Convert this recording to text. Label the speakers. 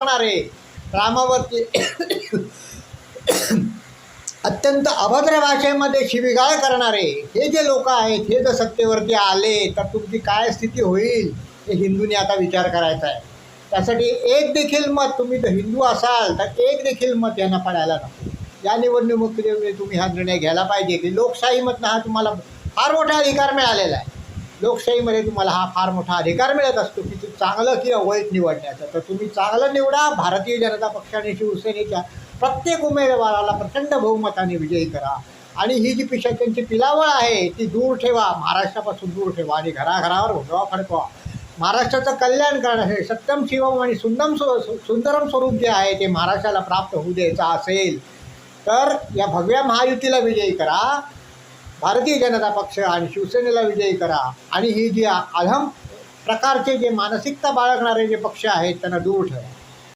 Speaker 1: करणारे, रामावरती अत्यंत अभद्र भाषेमध्ये शिवीगाळ करणारे हे जे लोक आहेत, हे जर सत्तेवरती आले तर तुमची काय स्थिती होईल हे हिंदूंनी आता विचार करायचा आहे. त्यासाठी एक देखील मत, तुम्ही जर हिंदू असाल तर एक देखील मत यांना पडायला नको. या निवडणुकीमध्ये तुम्ही हा निर्णय घ्यायला पाहिजे की लोकशाहीमधनं हा तुम्हाला फार मोठा अधिकार मिळालेला आहे. लोकशाहीमध्ये तुम्हाला हा फार मोठा अधिकार मिळत असतो की ते चांगलं किंवा वाईट निवडण्याचा. तर तुम्ही चांगलं निवडा. भारतीय जनता पक्षाने शिवसेनेच्या प्रत्येक उमेदवाराला प्रचंड बहुमताने विजयी करा आणि ही जी पिशाच्यांची पिलावळ आहे ती दूर ठेवा, महाराष्ट्रापासून दूर ठेवा आणि घराघरावर भगवा फडकवा. महाराष्ट्राचं कल्याण करणं हे सत्यम शिवम आणि सुंदरम स्वरूप जे आहे ते महाराष्ट्राला प्राप्त होऊ द्यायचं असेल तर या भगव्या महायुतीला विजयी करा, भारतीय जनता पक्ष आणि शिवसेनेला विजयी करा आणि ही जी अधम प्रकारचे जे मानसिकता बाळगणारे जे पक्ष आहेत त्यांना दूर ठेवा.